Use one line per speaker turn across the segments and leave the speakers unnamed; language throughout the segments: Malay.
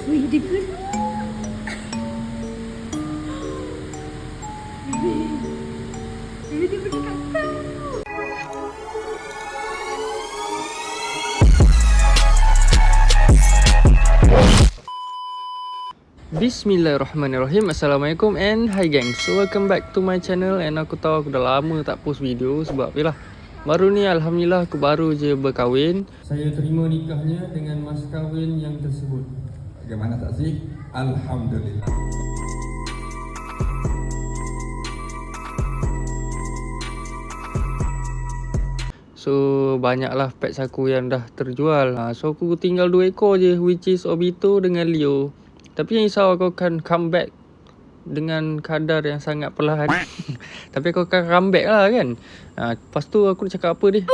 Wih, dia gerak. Bibi dia pergi kat kau.
Bismillahirrahmanirrahim. Assalamualaikum and hi gangs. So welcome back to my channel. And aku tahu aku dah lama tak post video sebab yalah, baru ni Alhamdulillah aku baru je berkahwin. Saya terima nikahnya dengan mas kahwin yang tersebut.
Bagaimana saksi? Alhamdulillah.
So banyaklah pets aku yang dah terjual. So aku tinggal 2 ekor je, which is Obito dengan Leo. Tapi yang risau aku akan comeback dengan kadar yang sangat perlahan. Tapi aku akan comeback lah kan. Lepas tu aku nak cakap apa dia?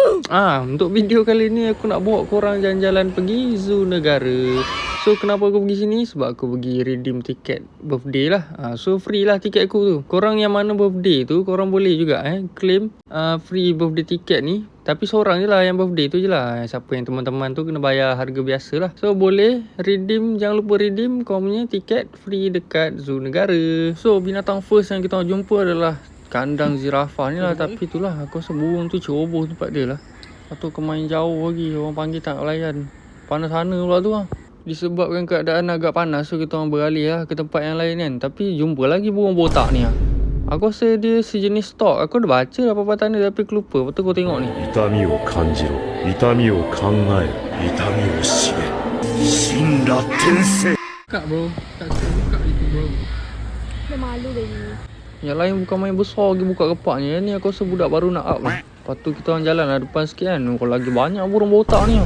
Untuk video kali ni aku nak bawa korang jalan-jalan pergi Zoo Negara. So kenapa aku pergi sini? Sebab aku pergi redeem tiket birthday lah. So free lah tiket aku tu. Korang yang mana birthday tu, korang boleh juga claim free birthday tiket ni. Tapi seorang je lah yang birthday tu je lah. Siapa yang teman-teman tu kena bayar harga biasa lah. So boleh redeem, jangan lupa redeem kau punya tiket free dekat Zoo Negara. So binatang first yang kita nak jumpa adalah kandang zirafah ni lah. Tapi itulah aku rasa burung tu ceroboh tempat dia lah. Lepas tu aku main jauh lagi, orang panggil tak layan. Panas sana pula tu lah. Disebabkan keadaan agak panas, so kita orang beralih lah ke tempat yang lain kan. Tapi jumpa lagi burung botak ni lah. Aku rasa dia sejenis stok. Aku dah baca apa-apa tanda tapi aku lupa. Lepas tu kau tengok ni.
痛みを感じろ、痛みを考える、痛みを知れ、神羅転生。
Buka bro. Tak suka buka itu bro.
Dia malu baby.
Yang lain bukan main besar lagi buka kepaknya. Ni aku rasa budak baru nak up. Lepas tu kita orang jalan lah depan sikit kan. Kalau lagi banyak burung botak ni.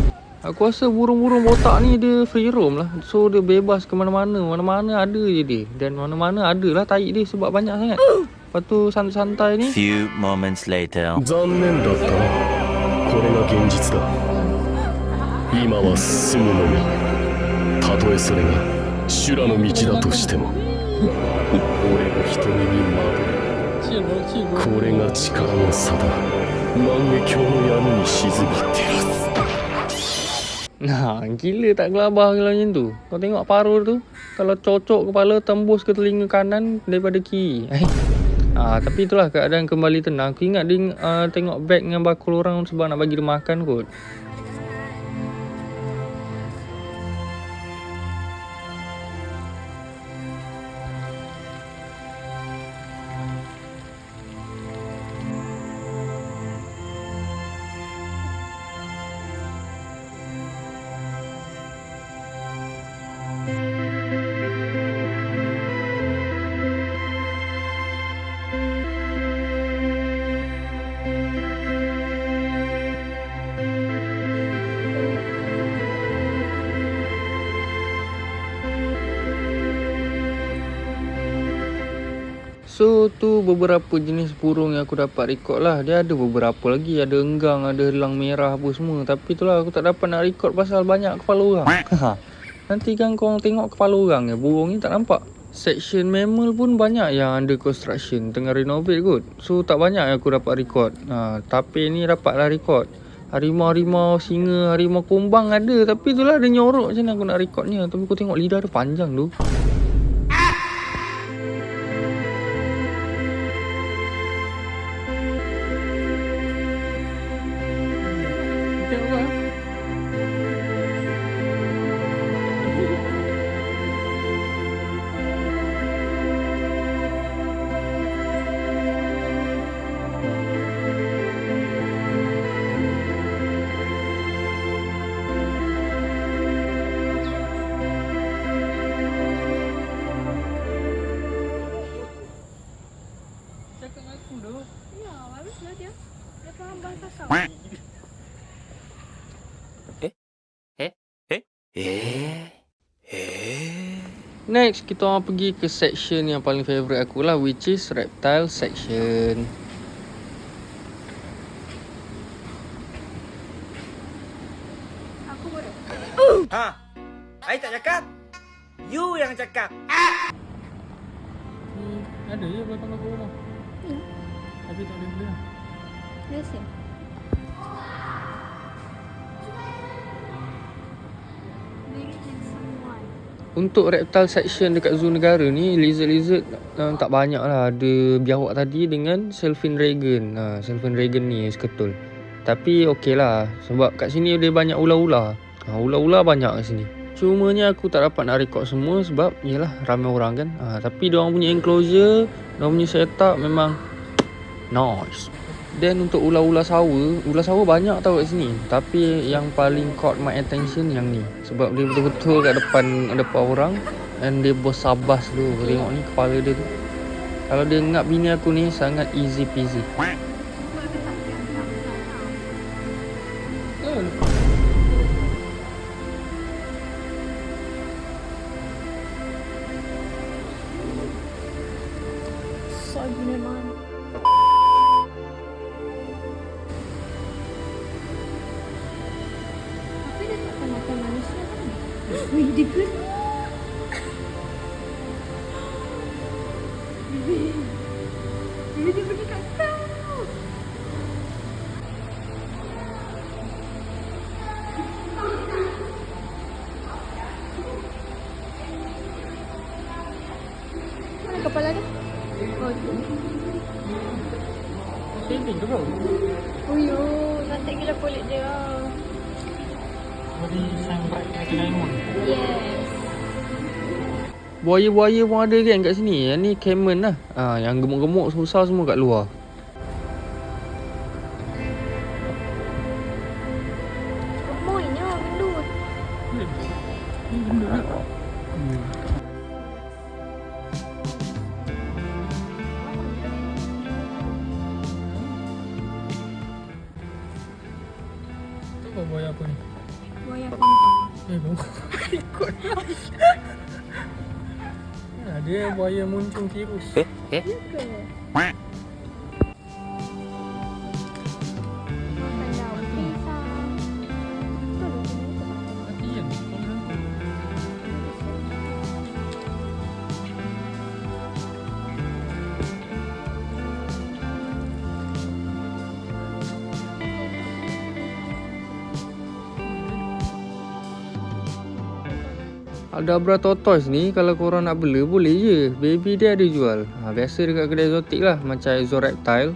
Aku rasa burung-burung botak ni dia free roam lah. So dia bebas ke mana-mana. Mana-mana ada je dia. Dan mana-mana ada lah taik dia sebab banyak sangat. Lepas tu santai-santai ni.
Few moments later.
残念だったな。これが現実だ。今は進むのみ。たとえそれが修羅の道だとしても。俺の瞳に惑る。これが力の差だ。万華鏡の闇に沈み照らす。
Nah, gila tak gelabah kalau macam tu. Kau tengok paruh tu, kalau cocok kepala tembus ke telinga kanan daripada kiri. Tapi itulah keadaan kembali tenang. Aku ingat dia tengok beg dengan bakul orang sebab nak bagi dia makan kot. So tu beberapa jenis burung yang aku dapat record lah. Dia ada beberapa lagi. Ada enggang, ada elang merah apa semua. Tapi itulah aku tak dapat nak record pasal banyak kepala orang. Nanti kan korang tengok kepala orang ya, burung ni tak nampak. Section mammal pun banyak yang under construction, tengah renovate kot. So tak banyak yang aku dapat record. Tapi ni dapatlah record. Harimau-harimau, singa, harimau kumbang ada. Tapi itulah dia nyorok macam mana aku nak recordnya. Tapi aku tengok lidah dia panjang tu.
Ya, baguslah dia. Dia faham bahasa kau.
Next, kita orang pergi ke section yang paling favourite aku lah, which is reptile section.
Aku boleh.
I tak cakap. You yang cakap.
Ada je belakang aku rumah.
Ya.
Tapi tak boleh beli lah.
Biasa. Very handsome one.
Untuk reptile section dekat zoo negara ni, lizard-lizard tak banyak lah. Ada biawak tadi dengan Sylvan Dragon. Sylvan Dragon ni seketul. Tapi okey lah, sebab kat sini dia banyak ular-ular. Ular-ular banyak kat sini. Cumanya aku tak dapat nak rekod semua sebab yelah ramai orang kan. Tapi diorang punya enclosure, diorang punya setup memang nice. Dan untuk ular-ular sawa banyak tau kat sini. Tapi yang paling caught my attention yang ni. Sebab dia betul-betul kat depan orang. Dan dia bersabas tu. Tengok ni kepala dia tu. Kalau dia ngap bini aku ni sangat easy peasy.
So memang. Tapi dia tak makan manusia kan? Wih, dia gerak. Bibi dia pergi kat kau. Mana kepala dia? Oh, tu.
Sini ke bro?
Oh yo, cantik gila kulit dia.
Body shine bright like a diamond.
Yes.
Buaya-buaya pun ada kan kat sini. Yang ni caiman lah. Yang gemuk-gemuk susah semua kat luar.
Moinya gendut.
Tu buaya apa ni?
Buaya pompong.
Ikut. Dia buaya muncung virus.
Ya ke? Makan daun pisang.
Mati kan? Aldabra tortoise ni kalau korang nak bela boleh je. Baby dia ada jual. Biasa dekat kedai exotic lah macam Exoreptile.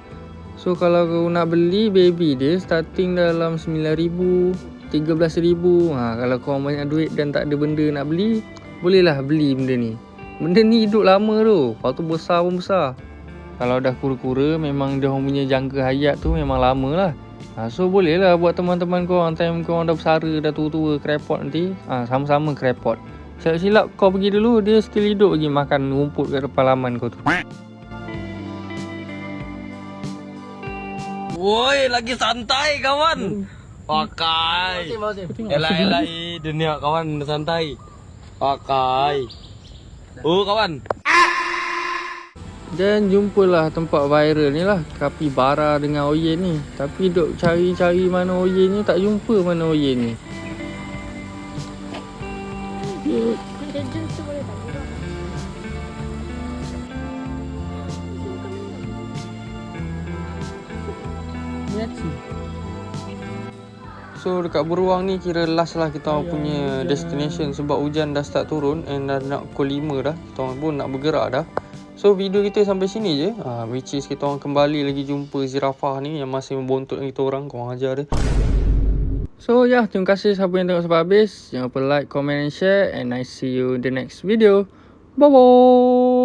So kalau kau nak beli baby dia starting dalam 9,000, 13,000. Kalau korang banyak duit dan tak ada benda nak beli, bolehlah beli benda ni. Benda ni hidup lama tu. Lepas tu besar pun besar. Kalau dah kura-kura memang dia orang punya jangka hayat tu memang lama lah. So bolehlah buat teman-teman korang time korang dah bersara, dah tua-tua crepot nanti. Sama-sama crepot. Silap-silap kau pergi dulu, dia still hidup lagi makan rumput kat depan laman kau tu.
Woi, lagi santai kawan. Pakai. Elah, dunia kawan santai. Pakai. Oh kawan.
Dan jumpalah tempat viral ni lah, kapibara dengan oyen ni. Tapi duk cari-cari mana oyen ni, tak jumpa mana oyen ni.
Ada jus tu boleh tak?
So dekat beruang ni kira last lah kita orang punya destination. Sebab hujan dah start turun and dah nak pukul 5 dah. Kita orang pun nak bergerak dah. So video kita sampai sini je. Which is kita orang kembali lagi jumpa zirafah ni yang masih membontut kita orang. Korang ajar dia. So terima kasih siapa yang tengok sampai habis. Jangan lupa like, comment and share. And I see you in the next video. Bye bye.